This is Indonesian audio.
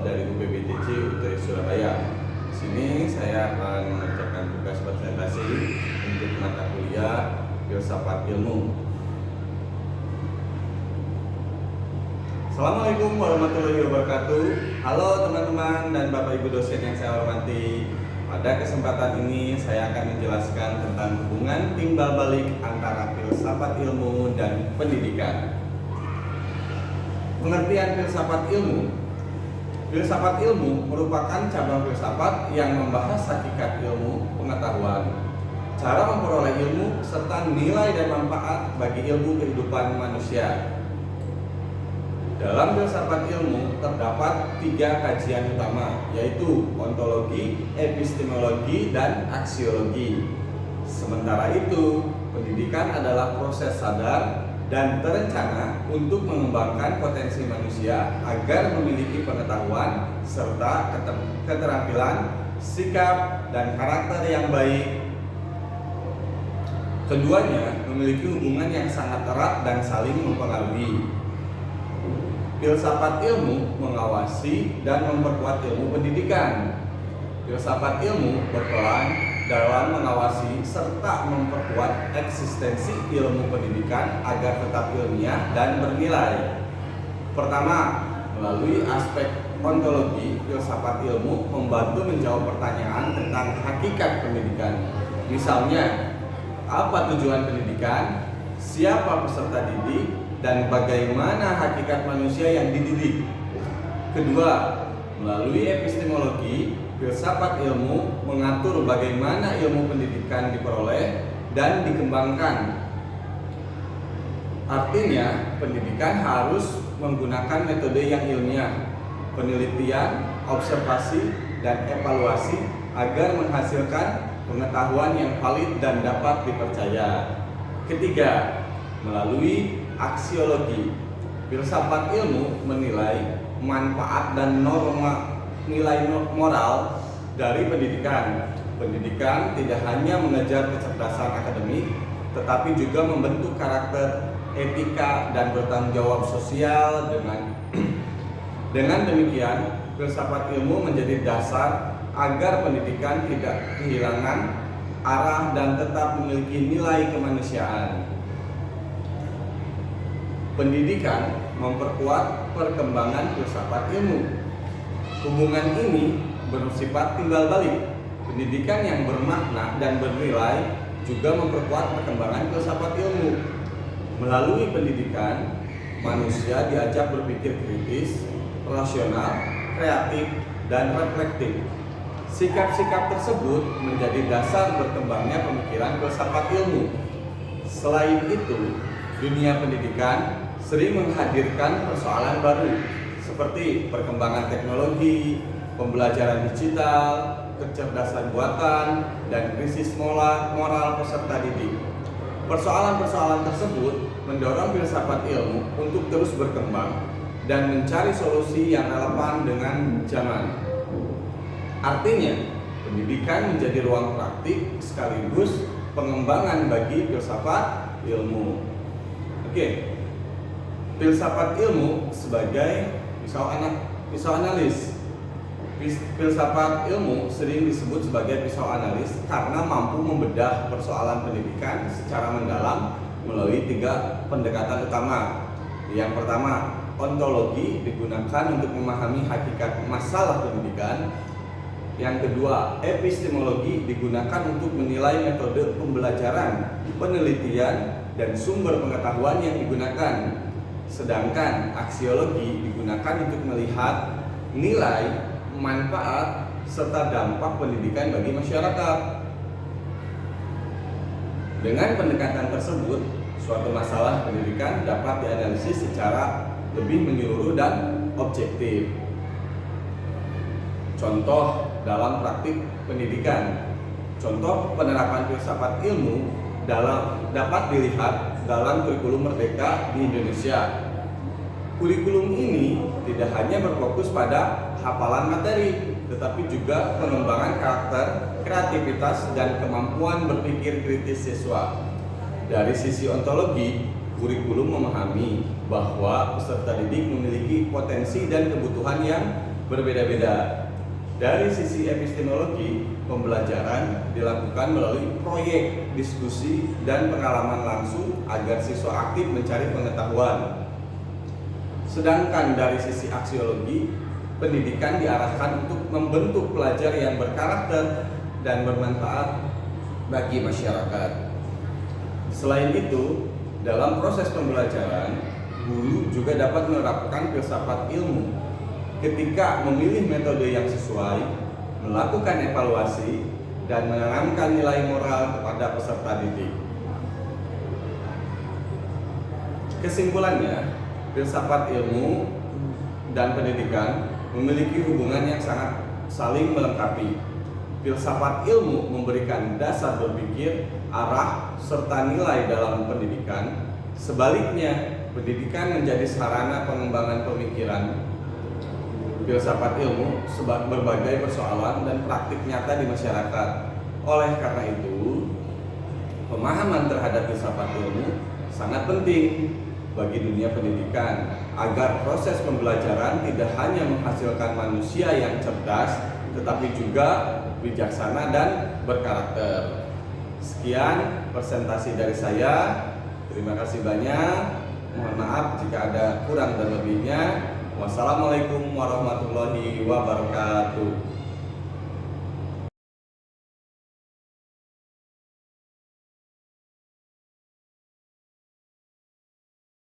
dari UPBTC UTI Surabaya. Di sini saya akan mengerjakan tugas presentasi untuk mata kuliah Filsafat Ilmu. Assalamualaikum warahmatullahi wabarakatuh. Halo teman-teman dan Bapak Ibu dosen yang saya hormati. Pada kesempatan ini saya akan menjelaskan tentang hubungan timbal balik antara filsafat ilmu dan pendidikan. Pengertian filsafat ilmu. Filsafat ilmu merupakan cabang filsafat yang membahas hakikat ilmu pengetahuan, cara memperoleh ilmu, serta nilai dan manfaat bagi ilmu kehidupan manusia. Dalam filsafat ilmu terdapat 3 kajian utama, yaitu ontologi, epistemologi, dan aksiologi. Sementara itu, pendidikan adalah proses sadar dan terencana untuk mengembangkan potensi manusia agar memiliki pengetahuan serta keterampilan, sikap, dan karakter yang baik. Keduanya memiliki hubungan yang sangat erat dan saling mempengaruhi. Filsafat ilmu mengawasi dan memperkuat ilmu pendidikan. Filsafat ilmu berperan dalam mengawasi serta memperkuat eksistensi ilmu pendidikan agar tetap ilmiah dan bernilai. Pertama, melalui aspek ontologi, filsafat ilmu membantu menjawab pertanyaan tentang hakikat pendidikan. Misalnya, apa tujuan pendidikan, siapa peserta didik, dan bagaimana hakikat manusia yang dididik. Kedua, melalui epistemologi, filsafat ilmu mengatur bagaimana ilmu pendidikan diperoleh dan dikembangkan. Artinya, pendidikan harus menggunakan metode yang ilmiah, penelitian, observasi, dan evaluasi agar menghasilkan pengetahuan yang valid dan dapat dipercaya. Ketiga, melalui aksiologi, filsafat ilmu menilai manfaat dan nilai moral dari pendidikan. Pendidikan tidak hanya mengejar kecerdasan akademik, tetapi juga membentuk karakter, etika, dan bertanggung jawab sosial. Dengan demikian, filsafat ilmu menjadi dasar agar pendidikan tidak kehilangan arah dan tetap memiliki nilai kemanusiaan. Pendidikan memperkuat perkembangan filsafat ilmu. Hubungan ini bersifat timbal balik. Pendidikan yang bermakna dan bernilai juga memperkuat perkembangan filsafat ilmu. Melalui pendidikan, manusia diajak berpikir kritis, rasional, kreatif, dan reflektif. Sikap-sikap tersebut menjadi dasar berkembangnya pemikiran filsafat ilmu. Selain itu, dunia pendidikan sering menghadirkan persoalan baru seperti perkembangan teknologi, pembelajaran digital, kecerdasan buatan, dan krisis moral peserta didik. Persoalan-persoalan tersebut mendorong filsafat ilmu untuk terus berkembang dan mencari solusi yang relevan dengan zaman. Artinya, pendidikan menjadi ruang praktik sekaligus pengembangan bagi filsafat ilmu. Oke. Filsafat ilmu sebagai pisau analis. Filsafat ilmu sering disebut sebagai pisau analis karena mampu membedah persoalan pendidikan secara mendalam melalui 3 pendekatan utama. Yang pertama, ontologi digunakan untuk memahami hakikat masalah pendidikan. Yang kedua, epistemologi digunakan untuk menilai metode pembelajaran, penelitian, dan sumber pengetahuan yang digunakan. Sedangkan aksiologi digunakan untuk melihat nilai, manfaat, serta dampak pendidikan bagi masyarakat. Dengan pendekatan tersebut, suatu masalah pendidikan dapat dianalisis secara lebih menyeluruh dan objektif. Contoh dalam praktik pendidikan. Contoh penerapan filsafat ilmu dapat dilihat dalam kurikulum Merdeka di Indonesia. Kurikulum ini tidak hanya berfokus pada hafalan materi, tetapi juga pengembangan karakter, kreativitas, dan kemampuan berpikir kritis siswa. Dari sisi ontologi, kurikulum memahami bahwa peserta didik memiliki potensi dan kebutuhan yang berbeda-beda. Dari sisi epistemologi, pembelajaran dilakukan melalui proyek, diskusi, dan pengalaman langsung agar siswa aktif mencari pengetahuan. Sedangkan dari sisi aksiologi, pendidikan diarahkan untuk membentuk pelajar yang berkarakter dan bermanfaat bagi masyarakat. Selain itu, dalam proses pembelajaran, guru juga dapat menerapkan filsafat ilmu ketika memilih metode yang sesuai, melakukan evaluasi, dan menanamkan nilai moral kepada peserta didik. Kesimpulannya, filsafat ilmu dan pendidikan memiliki hubungan yang sangat saling melengkapi. Filsafat ilmu memberikan dasar berpikir, arah, serta nilai dalam pendidikan. Sebaliknya, pendidikan menjadi sarana pengembangan pemikiran. Filsafat ilmu sebab berbagai persoalan dan praktik nyata di masyarakat. Oleh karena itu, pemahaman terhadap filsafat ilmu sangat penting bagi dunia pendidikan agar proses pembelajaran tidak hanya menghasilkan manusia yang cerdas, tetapi juga bijaksana dan berkarakter. Sekian presentasi dari saya. Terima kasih banyak. Mohon maaf jika ada kurang dan lebihnya. Wassalamualaikum warahmatullahi wabarakatuh.